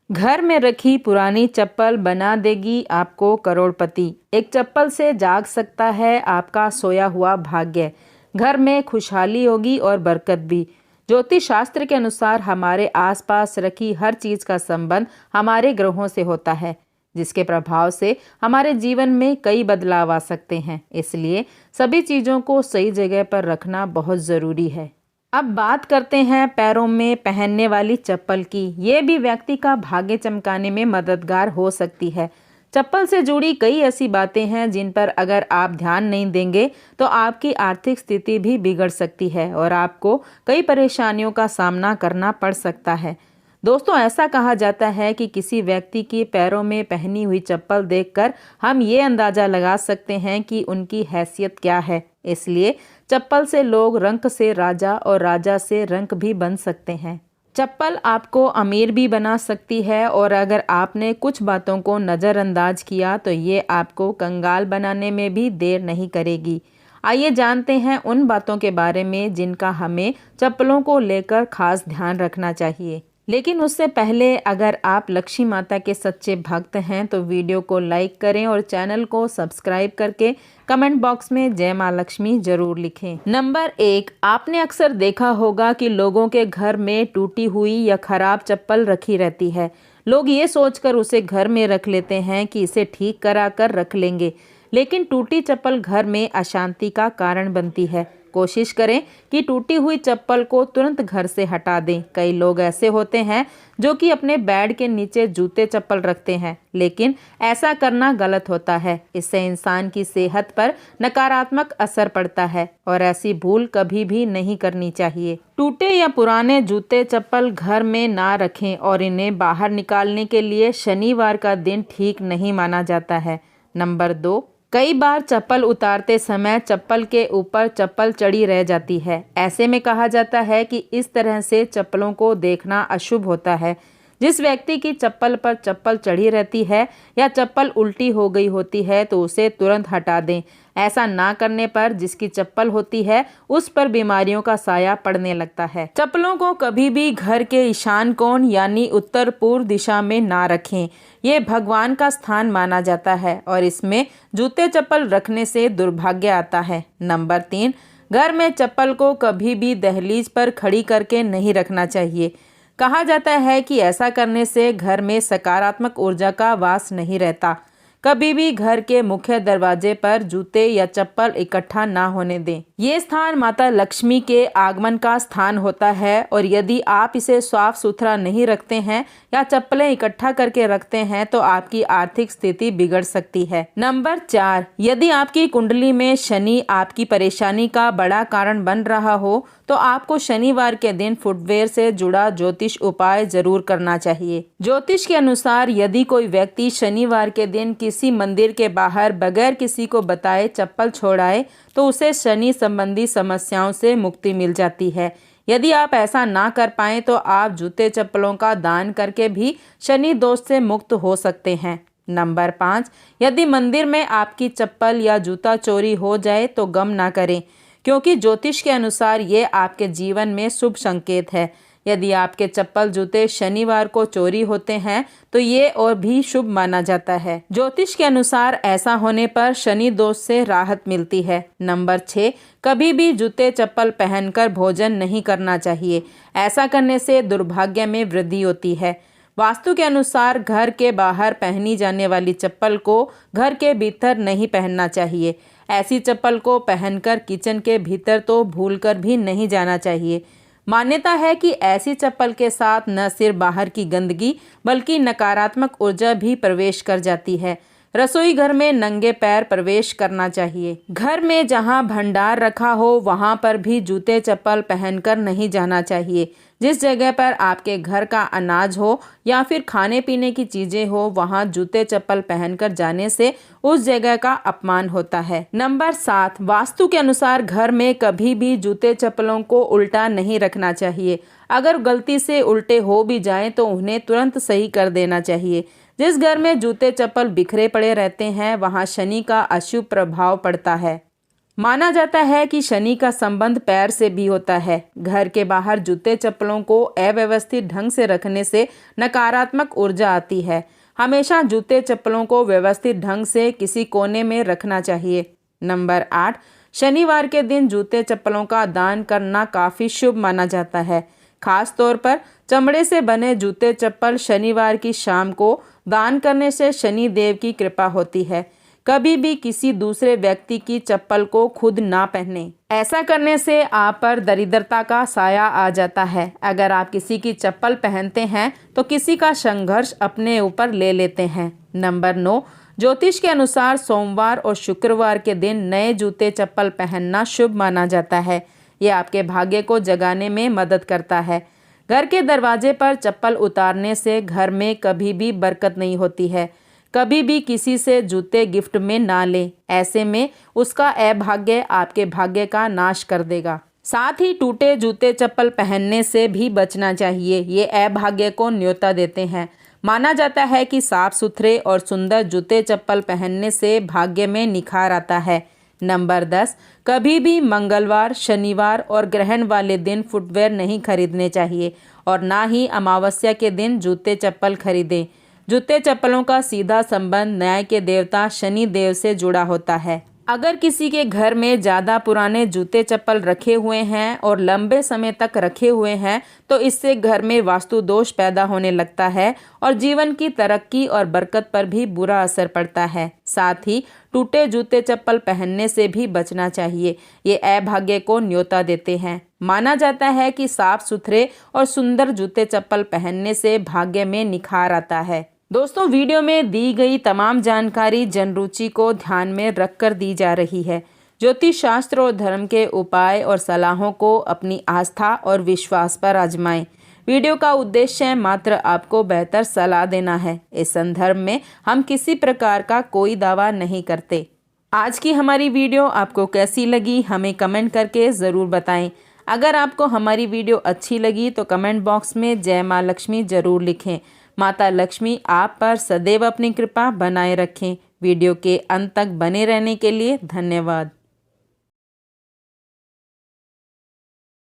घर में रखी पुरानी चप्पल बना देगी आपको करोड़पति। एक चप्पल से जाग सकता है आपका सोया हुआ भाग्य। घर में खुशहाली होगी और बरकत भी। ज्योतिष शास्त्र के अनुसार हमारे आसपास रखी हर चीज का संबंध हमारे ग्रहों से होता है, जिसके प्रभाव से हमारे जीवन में कई बदलाव आ सकते हैं। इसलिए सभी चीजों को सही जगह पर रखना बहुत जरूरी है। अब बात करते हैं पैरों में पहनने वाली चप्पल की। ये भी व्यक्ति का भाग्य चमकाने में मददगार हो सकती है। चप्पल से जुड़ी कई ऐसी बातें हैं जिन पर अगर आप ध्यान नहीं देंगे तो आपकी आर्थिक स्थिति भी बिगड़ सकती है और आपको कई परेशानियों का सामना करना पड़ सकता है। दोस्तों, ऐसा कहा जाता है कि किसी व्यक्ति की पैरों में पहनी हुई चप्पल देखकर हम ये अंदाजा लगा सकते हैं कि उनकी हैसियत क्या है। इसलिए चप्पल से लोग रंक से राजा और राजा से रंक भी बन सकते हैं। चप्पल आपको अमीर भी बना सकती है और अगर आपने कुछ बातों को नज़रअंदाज किया तो ये आपको कंगाल बनाने में भी देर नहीं करेगी। आइए जानते हैं उन बातों के बारे में जिनका हमें चप्पलों को लेकर खास ध्यान रखना चाहिए। लेकिन उससे पहले अगर आप लक्ष्मी माता के सच्चे भक्त हैं तो वीडियो को लाइक करें और चैनल को सब्सक्राइब करके कमेंट बॉक्स में जय माँ लक्ष्मी जरूर लिखें। नंबर 1, आपने अक्सर देखा होगा कि लोगों के घर में टूटी हुई या खराब चप्पल रखी रहती है। लोग ये सोचकर उसे घर में रख लेते हैं कि इसे ठीक करा कर रख लेंगे, लेकिन टूटी चप्पल घर में अशांति का कारण बनती है। कोशिश करें कि टूटी हुई चप्पल को तुरंत घर से हटा दें। कई लोग ऐसे होते हैं जो कि अपने बेड के नीचे जूते चप्पल रखते हैं, लेकिन ऐसा करना गलत होता है। इससे इंसान की सेहत पर नकारात्मक असर पड़ता है और ऐसी भूल कभी भी नहीं करनी चाहिए। टूटे या पुराने जूते चप्पल घर में ना रखें और इन्हें बाहर निकालने के लिए शनिवार का दिन ठीक नहीं माना जाता है। नंबर 2, कई बार चप्पल उतारते समय चप्पल के ऊपर चप्पल चढ़ी रह जाती है। ऐसे में कहा जाता है कि इस तरह से चप्पलों को देखना अशुभ होता है। जिस व्यक्ति की चप्पल पर चप्पल चढ़ी रहती है या चप्पल उल्टी हो गई होती है तो उसे तुरंत हटा दें। ऐसा ना करने पर जिसकी चप्पल होती है उस पर बीमारियों का साया पड़ने लगता है। चप्पलों को कभी भी घर के ईशान कोण यानी उत्तर पूर्व दिशा में ना रखें। ये भगवान का स्थान माना जाता है और इसमें जूते चप्पल रखने से दुर्भाग्य आता है। नंबर 3, घर में चप्पल को कभी भी दहलीज पर खड़ी करके नहीं रखना चाहिए। कहा जाता है कि ऐसा करने से घर में सकारात्मक ऊर्जा का वास नहीं रहता। कभी भी घर के मुख्य दरवाजे पर जूते या चप्पल इकट्ठा ना होने दें। ये स्थान माता लक्ष्मी के आगमन का स्थान होता है और यदि आप इसे साफ सुथरा नहीं रखते हैं या चप्पलें इकट्ठा करके रखते हैं तो आपकी आर्थिक स्थिति बिगड़ सकती है। नंबर 4, यदि आपकी कुंडली में शनि आपकी परेशानी का बड़ा कारण बन रहा हो तो आपको शनिवार के दिन फुटवेयर से जुड़ा ज्योतिष उपाय जरूर करना चाहिए। ज्योतिष के अनुसार यदि कोई व्यक्ति शनिवार के दिन किसी मंदिर के बाहर बगैर किसी को बताए चप्पल छोड़ाए तो उसे शनि संबंधी समस्याओं से मुक्ति मिल जाती है। यदि आप ऐसा ना कर पाएं तो आप जूते चप्पलों का दान करके भी शनि दोष से मुक्त हो सकते हैं। नंबर 5, यदि मंदिर में आपकी चप्पल या जूता चोरी हो जाए तो गम ना करें, क्योंकि ज्योतिष के अनुसार ये आपके जीवन में शुभ संकेत है। यदि आपके चप्पल जूते शनिवार को चोरी होते हैं तो ये और भी शुभ माना जाता है। ज्योतिष के अनुसार ऐसा होने पर शनि दोष से राहत मिलती है। नंबर 6, कभी भी जूते चप्पल पहनकर भोजन नहीं करना चाहिए। ऐसा करने से दुर्भाग्य में वृद्धि होती है। वास्तु के अनुसार घर के बाहर पहनी जाने वाली चप्पल को घर के भीतर नहीं पहनना चाहिए। ऐसी चप्पल को पहनकर किचन के भीतर तो भूलकर भी नहीं जाना चाहिए। मान्यता है कि ऐसी चप्पल के साथ न सिर्फ बाहर की गंदगी बल्कि नकारात्मक ऊर्जा भी प्रवेश कर जाती है। रसोई घर में नंगे पैर प्रवेश करना चाहिए। घर में जहां भंडार रखा हो वहां पर भी जूते चप्पल पहनकर नहीं जाना चाहिए। जिस जगह पर आपके घर का अनाज हो या फिर खाने पीने की चीजें हो वहां जूते चप्पल पहनकर जाने से उस जगह का अपमान होता है। नंबर 7, वास्तु के अनुसार घर में कभी भी जूते चप्पलों को उल्टा नहीं रखना चाहिए। अगर गलती से उल्टे हो भी जाएं तो उन्हें तुरंत सही कर देना चाहिए। जिस घर में जूते चप्पल बिखरे पड़े रहते हैं वहां शनि का अशुभ प्रभाव पड़ता है। माना जाता है कि शनि का संबंध पैर से भी होता है। घर के बाहर जूते चप्पलों को अव्यवस्थित ढंग से रखने से नकारात्मक ऊर्जा आती है। हमेशा जूते चप्पलों को व्यवस्थित ढंग से किसी कोने में रखना चाहिए। नंबर 8, शनिवार के दिन जूते चप्पलों का दान करना काफ़ी शुभ माना जाता है। खास तौर पर चमड़े से बने जूते चप्पल शनिवार की शाम को दान करने से शनि देव की कृपा होती है। कभी भी किसी दूसरे व्यक्ति की चप्पल को खुद ना पहने। ऐसा करने से आप पर दरिद्रता का साया आ जाता है। अगर आप किसी की चप्पल पहनते हैं तो किसी का संघर्ष अपने ऊपर ले लेते हैं। नंबर 9, ज्योतिष के अनुसार सोमवार और शुक्रवार के दिन नए जूते चप्पल पहनना शुभ माना जाता है। ये आपके भाग्य को जगाने में मदद करता है। घर के दरवाजे पर चप्पल उतारने से घर में कभी भी बरकत नहीं होती है। कभी भी किसी से जूते गिफ्ट में ना लें, ऐसे में उसका अभाग्य आपके भाग्य का नाश कर देगा। साथ ही टूटे जूते चप्पल पहनने से भी बचना चाहिए, ये अभाग्य को न्योता देते हैं। माना जाता है कि साफ सुथरे और सुंदर जूते चप्पल पहनने से भाग्य में निखार आता है। नंबर 10, कभी भी मंगलवार, शनिवार और ग्रहण वाले दिन फुटवेयर नहीं खरीदने चाहिए और ना ही अमावस्या के दिन जूते चप्पल खरीदें। जूते चप्पलों का सीधा संबंध न्याय के देवता शनि देव से जुड़ा होता है। अगर किसी के घर में ज़्यादा पुराने जूते चप्पल रखे हुए हैं और लंबे समय तक रखे हुए हैं तो इससे घर में वास्तु दोष पैदा होने लगता है और जीवन की तरक्की और बरकत पर भी बुरा असर पड़ता है। साथ ही टूटे जूते चप्पल पहनने से भी बचना चाहिए, ये अभाग्य को न्योता देते हैं। माना जाता है कि साफ सुथरे और सुंदर जूते चप्पल पहनने से भाग्य में निखार आता है। दोस्तों, वीडियो में दी गई तमाम जानकारी जनरुचि को ध्यान में रखकर दी जा रही है। ज्योतिष शास्त्र और धर्म के उपाय और सलाहों को अपनी आस्था और विश्वास पर आजमाएं। वीडियो का उद्देश्य मात्र आपको बेहतर सलाह देना है। इस संदर्भ में हम किसी प्रकार का कोई दावा नहीं करते। आज की हमारी वीडियो आपको कैसी लगी हमें कमेंट करके ज़रूर बताएं। अगर आपको हमारी वीडियो अच्छी लगी तो कमेंट बॉक्स में जय माँ लक्ष्मी ज़रूर लिखें। माता लक्ष्मी आप पर सदैव अपनी कृपा बनाए रखें। वीडियो के अंत तक बने रहने के लिए धन्यवाद।